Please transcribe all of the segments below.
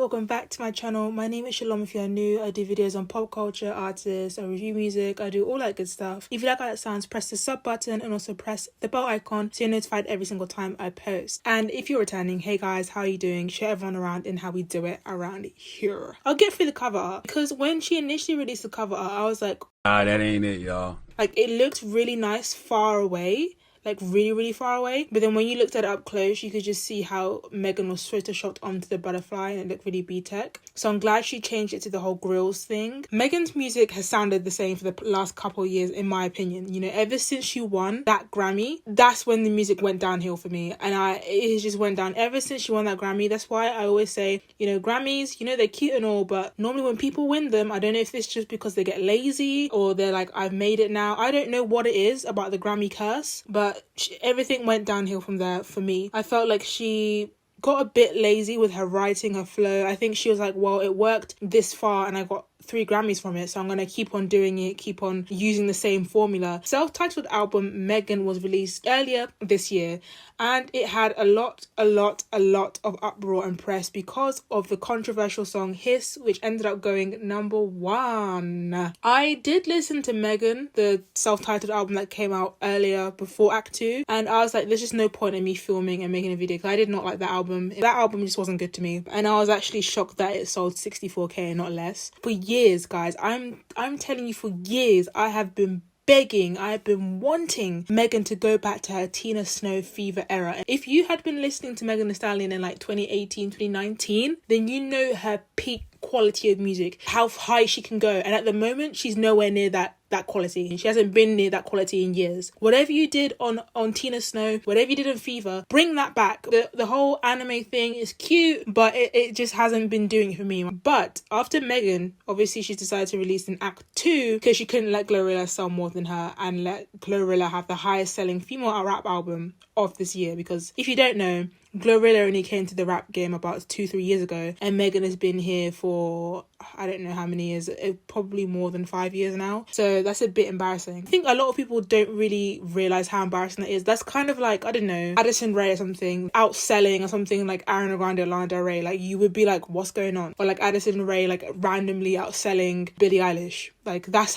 welcome back to my channel. My name is Shalom if you're new. I do videos on pop culture, artists, I review music, I do all that good stuff. If you like how that sounds, press the sub button and also press the bell icon so you're notified every single time I post. And if you're returning, hey guys, how are you doing? Share everyone around in how we do it around here. I'll get through the cover art because when she initially released the cover art, I was like, that ain't it, y'all. Like, it looked really nice far away. Like really far away, but then when you looked at it up close you could just see how Megan was photoshopped onto the butterfly and it looked really B-tech. So I'm glad she changed it to the whole grills thing. Megan's music has sounded the same for the last couple of years in my opinion. You know, ever since she won that Grammy, that's when the music went downhill for me, and it just went down ever since she won that Grammy. That's why I always say, you know, Grammys, you know, they're cute and all, but normally when people win them, I don't know if it's just because they get lazy or they're like, I've made it now. I don't know what it is about the Grammy curse, but everything went downhill from there for me. I felt like she got a bit lazy with her writing, her flow. I think she was like, well, it worked this far and I got 3 Grammys from it, so I'm gonna keep on doing it, keep on using the same formula. Self-titled album Megan was released earlier this year, and it had a lot of uproar and press because of the controversial song Hiss, which ended up going #1. I did listen to Megan, the self-titled album that came out earlier before Act 2, and I was like, there's just no point in me filming and making a video because I did not like that album. That album just wasn't good to me, and I was actually shocked that it sold 64k and not less. For years, guys, I'm telling you, for years I have been begging, I've been wanting Megan to go back to her Tina Snow fever era. If you had been listening to Megan Thee Stallion in like 2018, 2019, then you know her peak quality of music, how high she can go, and at the moment she's nowhere near that quality. She hasn't been near that quality in years. Whatever you did on Tina Snow, whatever you did on Fever, bring that back. The whole anime thing is cute, but it just hasn't been doing it for me. But after Megan, obviously she's decided to release an Act 2 because she couldn't let Glorilla sell more than her and let Glorilla have the highest selling female rap album of this year. Because if you don't know, Glorilla only came to the rap game about 2-3 years ago, and Megan has been here for I don't know how many years, probably more than 5 years now. So that's a bit embarrassing. I think a lot of people don't really realise how embarrassing that is. That's kind of like, I don't know, Addison Rae or something outselling or something like Ariana Grande or Lana Del Rey. Like, you would be like, what's going on? Or like Addison Rae like randomly outselling Billie Eilish. Like, that's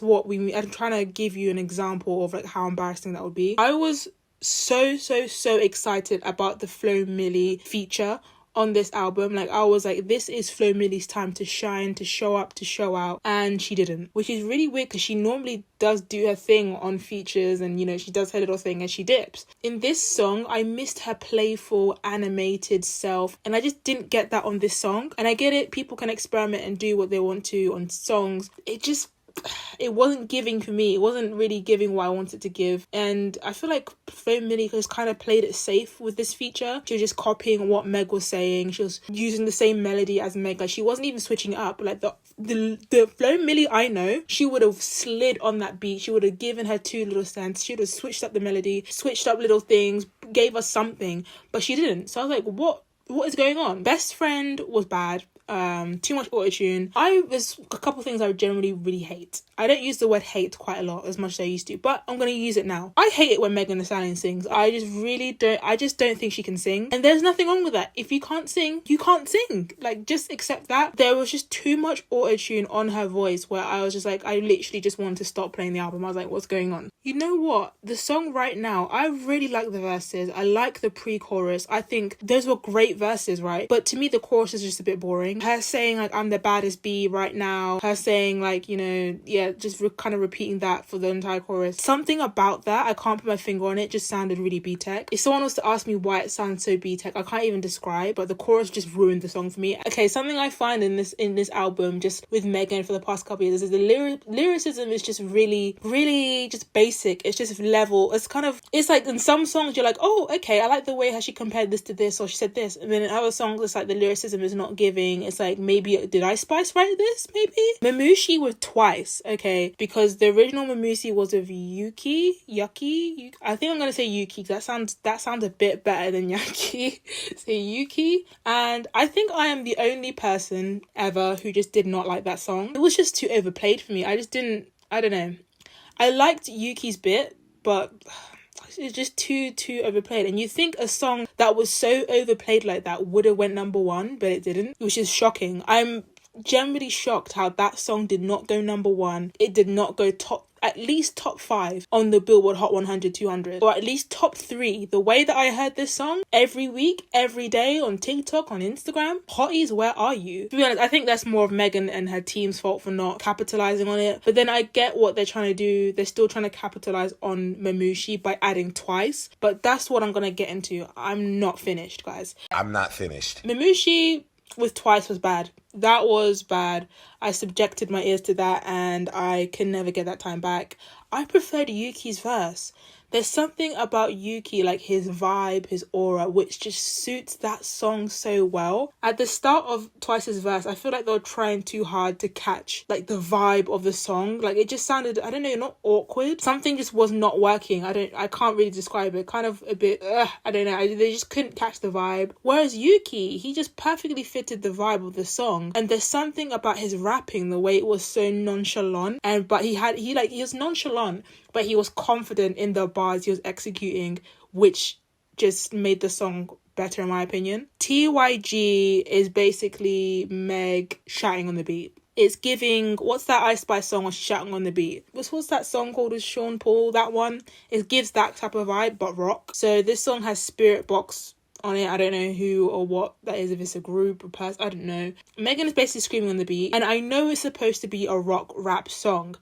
what we mean. I'm trying to give you an example of like how embarrassing that would be. I was so excited about the Flo Milli feature on this album. Like, I was like, this is Flo Milli's time to shine, to show up, to show out, and she didn't, which is really weird because she normally does do her thing on features and, you know, she does her little thing and she dips. In this song, I missed her playful, animated self, and I just didn't get that on this song. And I get it, people can experiment and do what they want to on songs. It wasn't giving for me. It wasn't really giving what I wanted to give. And I feel like Flo Milli just kind of played it safe with this feature. She was just copying what Meg was saying. She was using the same melody as Meg. Like, she wasn't even switching it up. Like, the Flo Milli I know, she would have slid on that beat. She would have given her 2 little stands. She would have switched up the melody, switched up little things, gave us something. But she didn't. So I was like, what is going on? Best Friend was bad. Too much autotune. There's a couple things I generally really hate. I don't use the word hate quite a lot as much as I used to, but I'm gonna use it now. I hate it when Megan Thee Stallion sings. I just don't think she can sing, and there's nothing wrong with that. If you can't sing, you can't sing. Like, just accept that. There was just too much autotune on her voice where I was just like, I literally just wanted to stop playing the album. I was like, what's going on? You know what? The song right now, I really like the verses. I like the pre-chorus. I think those were great verses, right? But to me, the chorus is just a bit boring. Her saying like, I'm the baddest bee right now. Her saying like, you know, yeah, just kind of repeating that for the entire chorus. Something about that, I can't put my finger on it, just sounded really B-tech. If someone was to ask me why it sounds so B-tech, I can't even describe, but the chorus just ruined the song for me. Okay, something I find in this album, just with Megan for the past couple of years, is the lyricism is just really just basic. It's just level. It's like in some songs you're like, oh, okay, I like the way how she compared this to this, or she said this. And then in other songs, it's like the lyricism is not giving. It's like, maybe, did I spice write this? Maybe? Mamushi with Twice, okay, because the original Mamushi was with Yuki. I think I'm gonna say Yuki, because that sounds a bit better than Yuki. Say Yuki. And I think I am the only person ever who just did not like that song. It was just too overplayed for me. I don't know. I liked Yuki's bit, but it's just too overplayed. And you think a song that was so overplayed like that would have went number one, but it didn't, which is shocking. I'm generally shocked how that song did not go number one. It did not go at least top 5 on the Billboard Hot 100, 200, or at least top 3. The way that I heard this song every week, every day on TikTok, on Instagram, hotties, where are you? To be honest, I think that's more of Megan and her team's fault for not capitalizing on it. But then I get what they're trying to do. They're still trying to capitalize on Mamushi by adding Twice. But that's what I'm going to get into. I'm not finished, guys. I'm not finished. Mamushi with Twice was bad. That was bad. I subjected my ears to that and I can never get that time back. I preferred Yuki's verse. There's something about Yuki, like his vibe, his aura, which just suits that song so well. At the start of Twice's verse, I feel like they were trying too hard to catch like the vibe of the song. Like it just sounded, I don't know, not awkward. Something just was not working. I can't really describe it. Kind of a bit, I don't know. They just couldn't catch the vibe. Whereas Yuki, he just perfectly fitted the vibe of the song. And there's something about his rapping, the way it was so nonchalant. But he was nonchalant, but he was confident in the bars he was executing, which just made the song better in my opinion. TYG is basically Meg shouting on the beat. It's giving, what's that Ice Spice song was shouting on the beat? What's that song called with Sean Paul, that one? It gives that type of vibe, but rock. So this song has Spirit Box on it. I don't know who or what that is, if it's a group or person, I don't know. Megan is basically screaming on the beat, and I know it's supposed to be a rock rap song,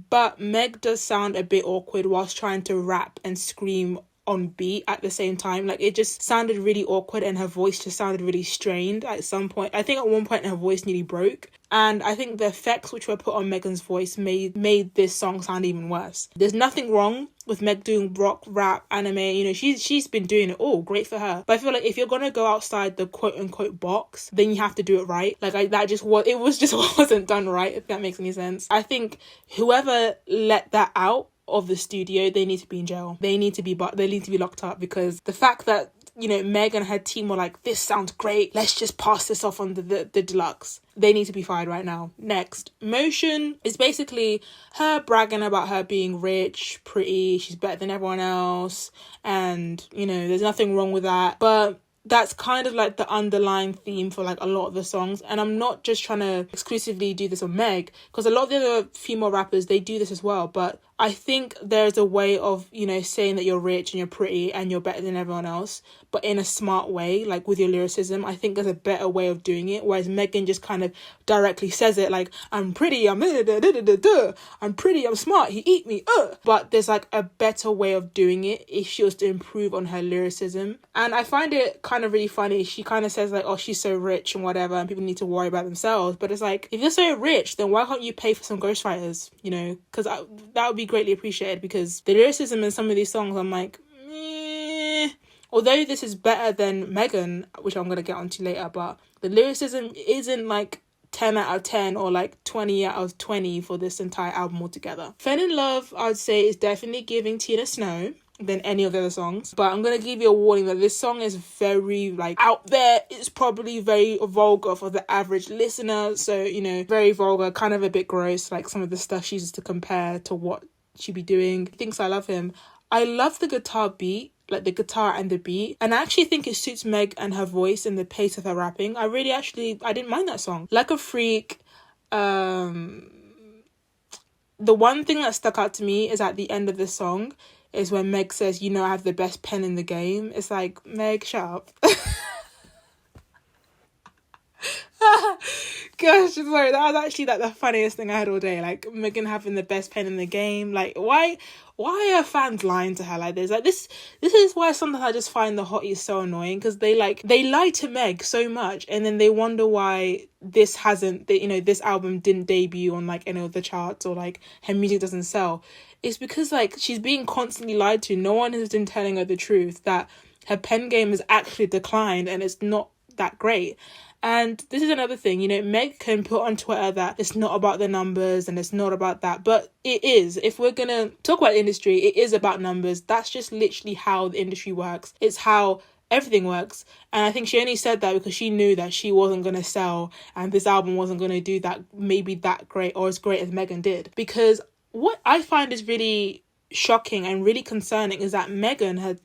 but Meg does sound a bit awkward whilst trying to rap and scream on beat at the same time. Like it just sounded really awkward and her voice just sounded really strained at some point. I think at one point her voice nearly broke. And I think the effects which were put on Megan's voice made this song sound even worse. There's nothing wrong with Meg doing rock, rap, anime. You know, she's been doing it all. Great for her. But I feel like if you're gonna go outside the quote unquote box, then you have to do it right. Like it wasn't done right, if that makes any sense. I think whoever let that out of the studio, they need to be in jail. They need to be locked up, because the fact that, you know, Meg and her team were like, this sounds great, let's just pass this off on the deluxe. They need to be fired right now. Next, Motion is basically her bragging about her being rich, pretty, she's better than everyone else, and, you know, there's nothing wrong with that. But that's kind of like the underlying theme for like a lot of the songs. And I'm not just trying to exclusively do this on Meg, because a lot of the other female rappers, they do this as well. But I think there's a way of, you know, saying that you're rich and you're pretty and you're better than everyone else, but in a smart way, like with your lyricism. I think there's a better way of doing it, whereas Megan just kind of directly says it like, I'm pretty, I'm pretty, I'm smart, he eat me, But there's like a better way of doing it if she was to improve on her lyricism. And I find it kind of really funny. She kind of says like, oh, she's so rich and whatever, and people need to worry about themselves. But it's like, if you're so rich, then why can't you pay for some ghostwriters, you know? Because that would be greatly appreciated, because the lyricism in some of these songs, I'm like, although this is better than Megan, which I'm going to get onto later, but the lyricism isn't like 10 out of 10 or like 20 out of 20 for this entire album altogether. Fell in Love, I would say, is definitely giving Tina Snow than any of the other songs, but I'm going to give you a warning that this song is very like out there. It's probably very vulgar for the average listener, so, you know, very vulgar, kind of a bit gross, like some of the stuff she uses to compare to what she'd be doing. Thinks I Love Him. I love the guitar beat, like the guitar and the beat, and I actually think it suits Meg and her voice and the pace of her rapping. I didn't mind that song. Like a Freak, the one thing that stuck out to me is at the end of the song is when Meg says, you know, I have the best pen in the game. It's like, Meg, shut up. Gosh, sorry, that was actually like the funniest thing I had all day. Like Megan having the best pen in the game. Like, why are fans lying to her like this? Like this is why sometimes I just find the hotties so annoying, because they lie to Meg so much, and then they wonder why this album didn't debut on like any of the charts, or like her music doesn't sell. It's because like she's being constantly lied to. No one has been telling her the truth that her pen game has actually declined and it's not that great. And this is another thing, you know, Meg can put on Twitter that it's not about the numbers and it's not about that, but it is. If we're gonna talk about the industry, it is about numbers. That's just literally how the industry works. It's how everything works. And I think she only said that because she knew that she wasn't going to sell and this album wasn't going to do that, maybe that great or as great as Megan did. Because what I find is really shocking and really concerning is that Megan had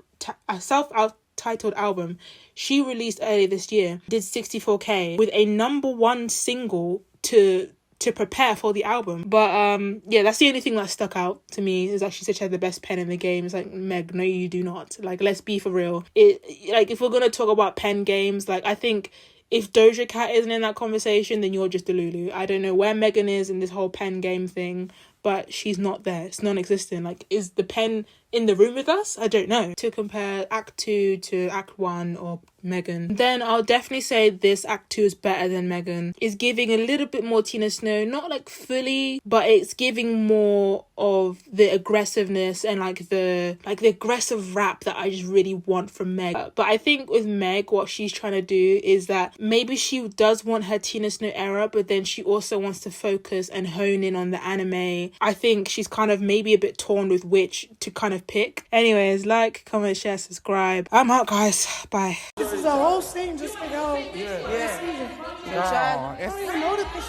a self-titled album she released earlier this year, did 64k with a number one single to prepare for the album. But yeah, that's the only thing that stuck out to me, is that she said she had the best pen in the game. It's like, Meg, no you do not. Like, let's be for real. Like, if we're gonna talk about pen games, like, I think if Doja Cat isn't in that conversation, then you're just a Lulu. I don't know where Megan is in this whole pen game thing, but she's not there. It's non-existent. Like, is the pen in the room with us? I don't know. To compare Act 2 to Act 1 or Megan, then I'll definitely say this Act 2 is better than Megan. It's giving a little bit more Tina Snow, not like fully, but it's giving more of the aggressiveness and like the aggressive rap that I just really want from Meg. But I think with Meg, what she's trying to do is that maybe she does want her Tina Snow era, but then she also wants to focus and hone in on the anime. I think she's kind of maybe a bit torn with which to kind of pick. Anyways, like, comment, share, subscribe. I'm out, guys. Bye. This is a whole scene just to go. Yeah. Yeah. I don't even know that this